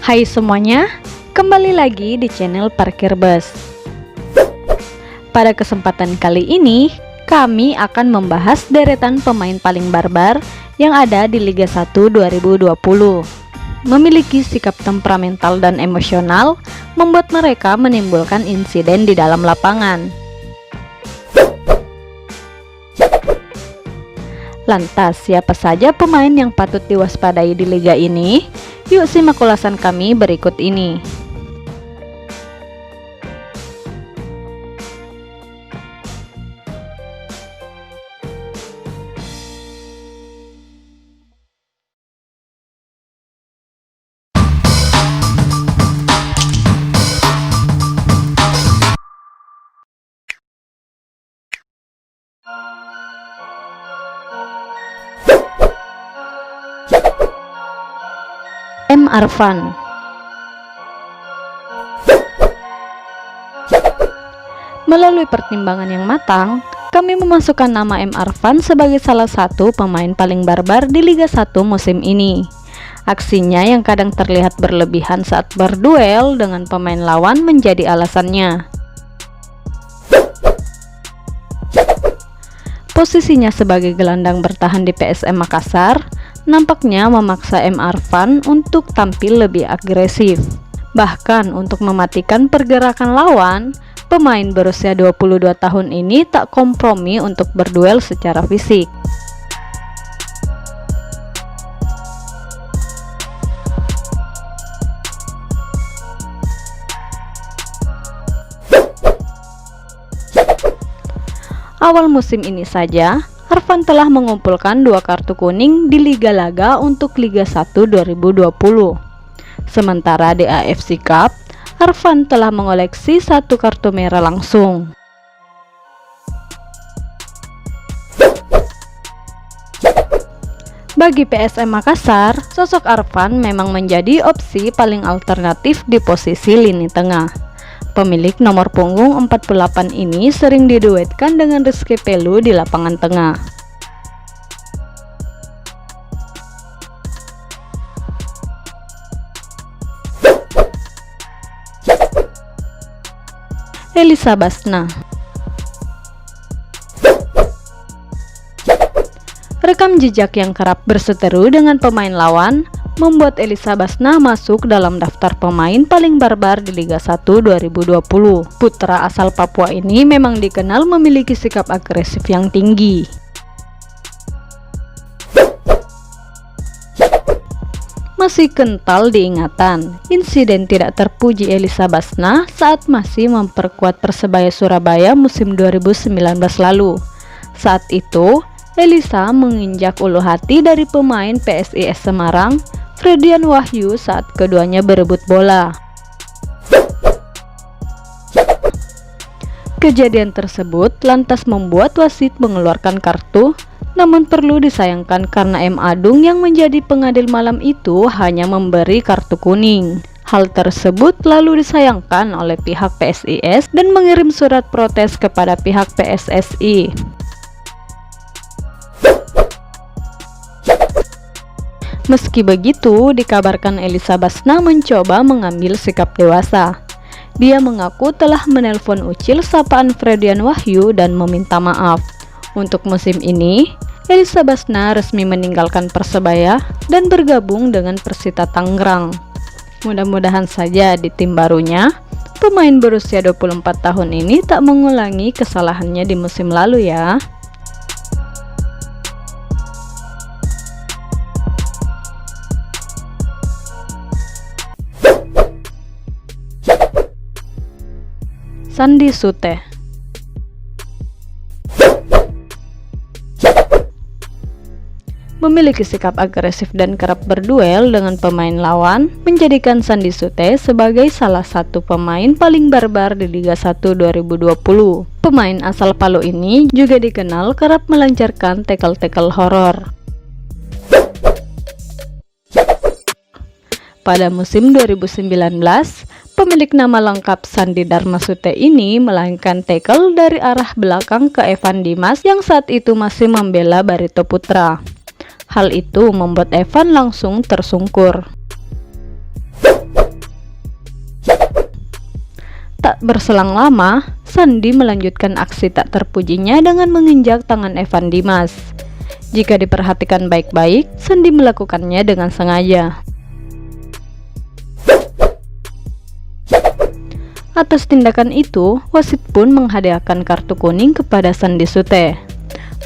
Hai semuanya, kembali lagi di channel Parkir Bus. Pada kesempatan kali ini, kami akan membahas deretan pemain paling barbar yang ada di Liga 1 2020. Memiliki sikap temperamental dan emosional, membuat mereka menimbulkan insiden di dalam lapangan. Lantas, siapa saja pemain yang patut diwaspadai di liga ini? Yuk simak ulasan kami berikut ini. M. Arfan. Melalui pertimbangan yang matang, kami memasukkan nama M. Arfan sebagai salah satu pemain paling barbar di Liga 1 musim ini. Aksinya yang kadang terlihat berlebihan saat berduel dengan pemain lawan menjadi alasannya. Posisinya sebagai gelandang bertahan di PSM Makassar nampaknya memaksa M. Arfan untuk tampil lebih agresif. Bahkan untuk mematikan pergerakan lawan, pemain berusia 22 tahun ini tak kompromi untuk berduel secara fisik. Awal musim ini saja, Arfan telah mengumpulkan 2 kartu kuning di Liga Laga untuk Liga 1 2020. Sementara di AFC Cup, Arfan telah mengoleksi 1 kartu merah langsung. Bagi PSM Makassar, sosok Arfan memang menjadi opsi paling alternatif di posisi lini tengah. Pemilik nomor punggung 48 ini sering diduetkan dengan Rizky Pelu di lapangan tengah. Elisa Basna. Rekam jejak yang kerap berseteru dengan pemain lawan membuat Elisa Basna masuk dalam daftar pemain paling barbar di Liga 1 2020. Putra asal Papua ini memang dikenal memiliki sikap agresif yang tinggi. Masih kental diingatan, insiden tidak terpuji Elisa Basna saat masih memperkuat Persebaya Surabaya musim 2019 lalu. Saat itu, Elisa menginjak ulu hati dari pemain PSIS Semarang, Fredian Wahyu, saat keduanya berebut bola. Kejadian tersebut lantas membuat wasit mengeluarkan kartu, namun perlu disayangkan karena M. Adung yang menjadi pengadil malam itu hanya memberi kartu kuning. Hal tersebut lalu disayangkan oleh pihak PSIS dan mengirim surat protes kepada pihak PSSI. Meski begitu, dikabarkan Elisa Basna mencoba mengambil sikap dewasa. Dia mengaku telah menelpon Ucil sapaan Fredian Wahyu dan meminta maaf. Untuk musim ini, Elisa Basna resmi meninggalkan Persebaya dan bergabung dengan Persita Tangerang. Mudah-mudahan saja di tim barunya, pemain berusia 24 tahun ini tak mengulangi kesalahannya di musim lalu ya. Sandi Sute. Memiliki sikap agresif dan kerap berduel dengan pemain lawan, menjadikan Sandi Sute sebagai salah satu pemain paling barbar di Liga 1 2020. Pemain asal Palu ini juga dikenal kerap melancarkan tackle-tackle horor. Pada musim 2019, pemilik nama lengkap Sandi Darmasute ini melakukan tackle dari arah belakang ke Evan Dimas yang saat itu masih membela Barito Putra. Hal itu membuat Evan langsung tersungkur. Tak berselang lama, Sandi melanjutkan aksi tak terpujinya dengan menginjak tangan Evan Dimas. Jika diperhatikan baik-baik, Sandi melakukannya dengan sengaja. Atas tindakan itu, wasit pun menghadiahkan kartu kuning kepada Sandy Sute.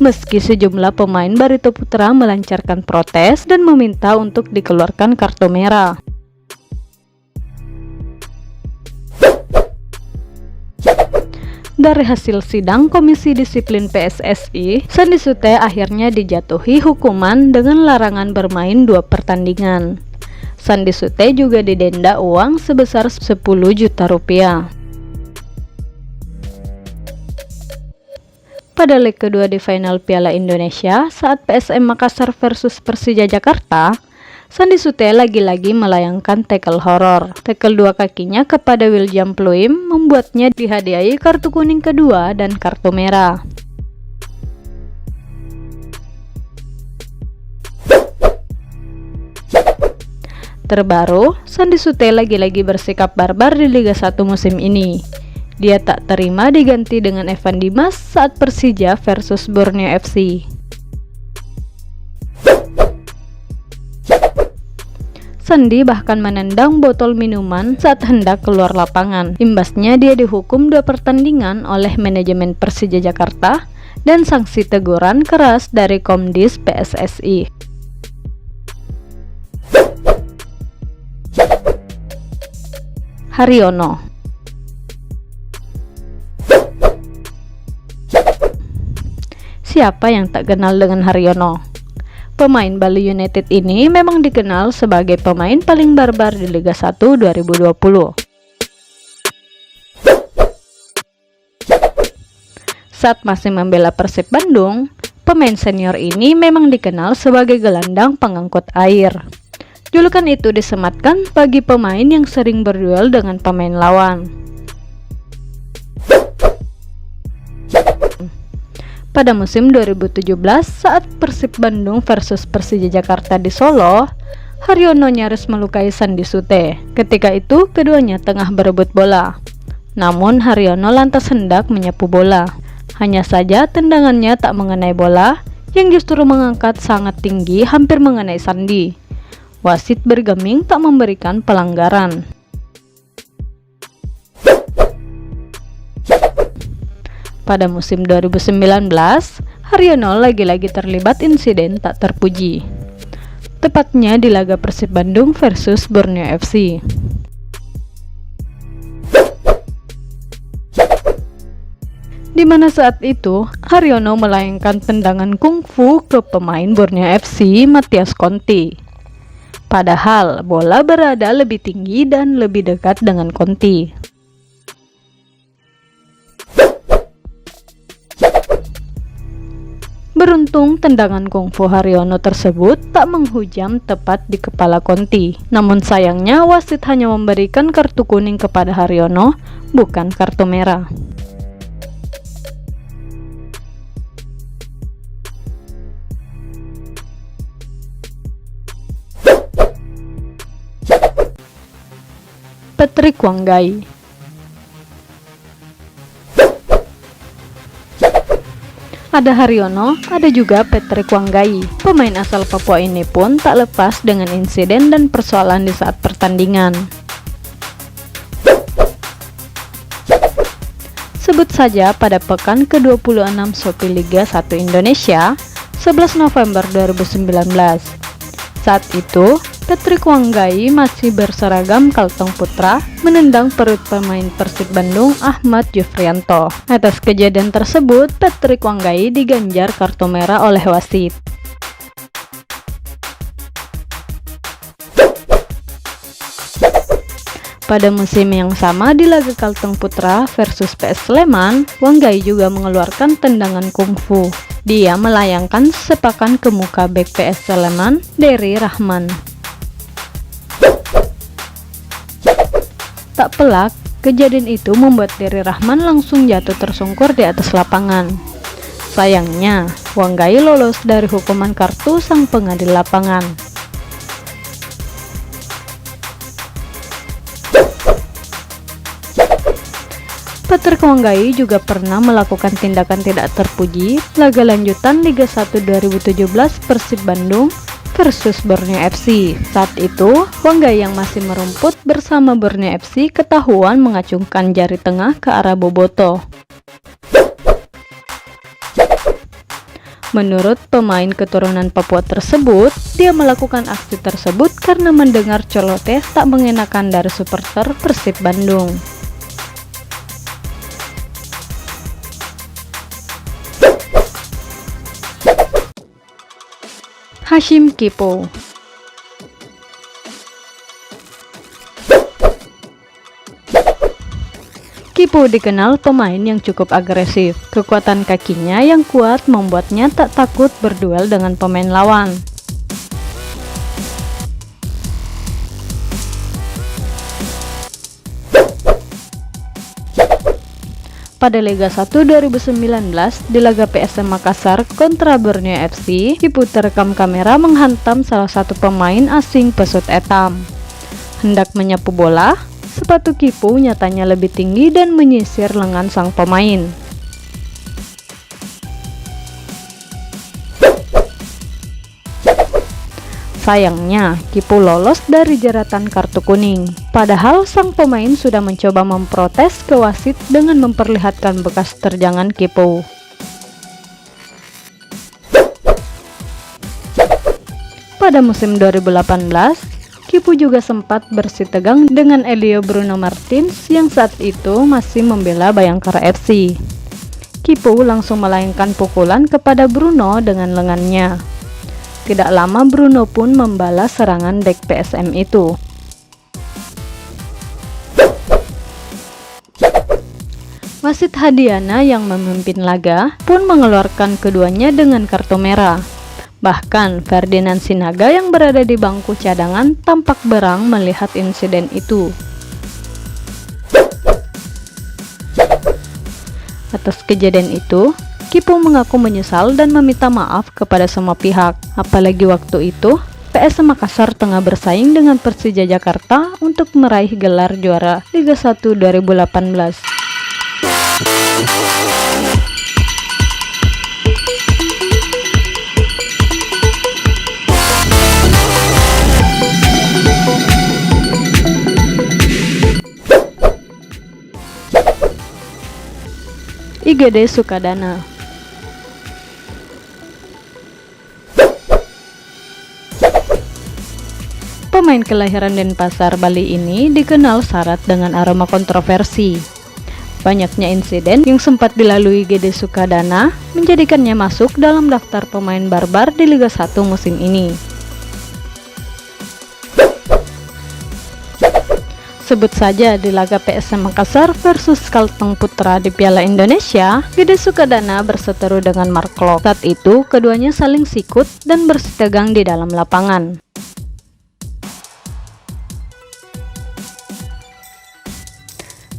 Meski sejumlah pemain Barito Putra melancarkan protes dan meminta untuk dikeluarkan kartu merah. Dari hasil sidang Komisi Disiplin PSSI, Sandy Sute akhirnya dijatuhi hukuman dengan larangan bermain 2 pertandingan. Sandy Sute juga didenda uang sebesar 10 juta rupiah. Pada leg kedua di final Piala Indonesia saat PSM Makassar versus Persija Jakarta, Sandy Sute lagi-lagi melayangkan tackle horor. Tackle 2 kakinya kepada William Pluim membuatnya dihadiahi kartu kuning kedua dan kartu merah. Terbaru, Sandy Sute lagi-lagi bersikap barbar di Liga 1 musim ini. Dia tak terima diganti dengan Evan Dimas saat Persija versus Borneo FC. Sandy bahkan menendang botol minuman saat hendak keluar lapangan. Imbasnya dia dihukum 2 pertandingan oleh manajemen Persija Jakarta dan sanksi teguran keras dari Komdis PSSI. Haryono. Siapa yang tak kenal dengan Haryono? Pemain Bali United ini memang dikenal sebagai pemain paling barbar di Liga 1 2020. Saat masih membela Persib Bandung, pemain senior ini memang dikenal sebagai gelandang pengangkut air. Julukan itu disematkan bagi pemain yang sering berduel dengan pemain lawan. Pada musim 2017 saat Persib Bandung versus Persija Jakarta di Solo, Haryono nyaris melukai Sandy Sute. Ketika itu keduanya tengah berebut bola. Namun Haryono lantas hendak menyapu bola. Hanya saja tendangannya tak mengenai bola, yang justru mengangkat sangat tinggi hampir mengenai Sandy. Wasit bergeming tak memberikan pelanggaran. Pada musim 2019, Haryono lagi-lagi terlibat insiden tak terpuji. Tepatnya di laga Persib Bandung versus Borneo FC. Di mana saat itu, Haryono melayangkan tendangan kungfu ke pemain Borneo FC, Matias Conti. Padahal bola berada lebih tinggi dan lebih dekat dengan Conti. Beruntung tendangan kungfu Haryono tersebut tak menghujam tepat di kepala Conti. Namun sayangnya wasit hanya memberikan kartu kuning kepada Haryono, bukan kartu merah. Patrick Wanggai. Ada Haryono, ada juga Patrick Wanggai. Pemain asal Papua ini pun tak lepas dengan insiden dan persoalan di saat pertandingan. Sebut saja pada pekan ke-26 Shopee Liga 1 Indonesia, 11 November 2019. Saat itu, Patrick Wanggai masih berseragam Kalteng Putra menendang perut pemain Persib Bandung Ahmad Jufrianto. Atas kejadian tersebut, Patrick Wanggai diganjar kartu merah oleh wasit. Pada musim yang sama di laga Kalteng Putra versus PS Sleman, Wanggai juga mengeluarkan tendangan kungfu. Dia melayangkan sepakan ke muka bek PS Sleman, Dery Rahman. Tak pelak, kejadian itu membuat Dery Rahman langsung jatuh tersungkur di atas lapangan. Sayangnya, Wanggai lolos dari hukuman kartu sang pengadil lapangan. Patrick Wanggai juga pernah melakukan tindakan tidak terpuji laga lanjutan Liga 1 2017 Persib Bandung versus Borneo FC. Saat itu, Wanggai yang masih merumput bersama Borneo FC ketahuan mengacungkan jari tengah ke arah Boboto. Menurut pemain keturunan Papua tersebut, dia melakukan aksi tersebut karena mendengar celoteh tak mengenakan dari supporter Persib Bandung. Hashim Kipo. Kipo dikenal pemain yang cukup agresif. Kekuatan kakinya yang kuat membuatnya tak takut berduel dengan pemain lawan. Pada Liga 1 2019 di laga PSM Makassar kontra Borneo FC, Kipo terekam kamera menghantam salah satu pemain asing Pesut Etam. Hendak menyapu bola, sepatu Kipo nyatanya lebih tinggi dan menyisir lengan sang pemain. Sayangnya, Kipo lolos dari jeratan kartu kuning. Padahal sang pemain sudah mencoba memprotes ke wasit dengan memperlihatkan bekas terjangan Kipo. Pada musim 2018, Kipo juga sempat bersitegang dengan Elio Bruno Martins yang saat itu masih membela Bayangkara FC. Kipo langsung melayangkan pukulan kepada Bruno dengan lengannya. Tidak lama Bruno pun membalas serangan bek PSM itu. Wasit Hadiana yang memimpin laga pun mengeluarkan keduanya dengan kartu merah. Bahkan Ferdinand Sinaga yang berada di bangku cadangan tampak berang melihat insiden itu. Atas kejadian itu, Kipo mengaku menyesal dan meminta maaf kepada semua pihak. Apalagi waktu itu, PSM Makassar tengah bersaing dengan Persija Jakarta untuk meraih gelar juara Liga 1 2018. IGD Sukadana. Pemain kelahiran Denpasar, Bali ini dikenal syarat dengan aroma kontroversi. Banyaknya insiden yang sempat dilalui IGD Sukadana menjadikannya masuk dalam daftar pemain barbar di Liga 1 musim ini. Sebut saja di laga PSM Makassar versus Kalteng Putra di Piala Indonesia, IGD Sukadana berseteru dengan Mark Klok. Saat itu, keduanya saling sikut dan bersitegang di dalam lapangan.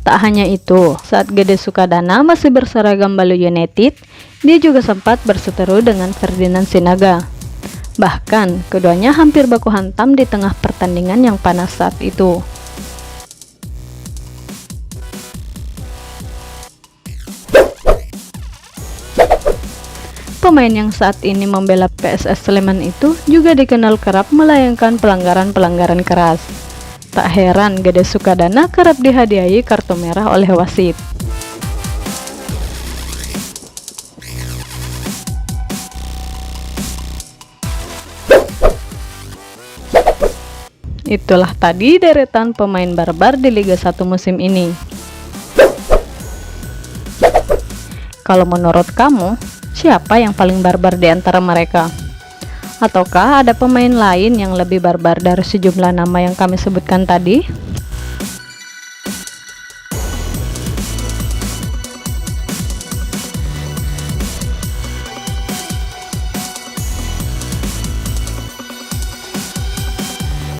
Tak hanya itu, saat IGD Sukadana masih berseragam Bali United, dia juga sempat berseteru dengan Ferdinand Sinaga. Bahkan, keduanya hampir baku hantam di tengah pertandingan yang panas saat itu. Pemain yang saat ini membela PSS Sleman itu juga dikenal kerap melayangkan pelanggaran-pelanggaran keras. Tak heran IGD Sukadana kerap dihadiahi kartu merah oleh wasit. Itulah tadi deretan pemain barbar di Liga 1 musim ini. Kalau menurut kamu, siapa yang paling barbar di antara mereka? Ataukah ada pemain lain yang lebih barbar dari sejumlah nama yang kami sebutkan tadi?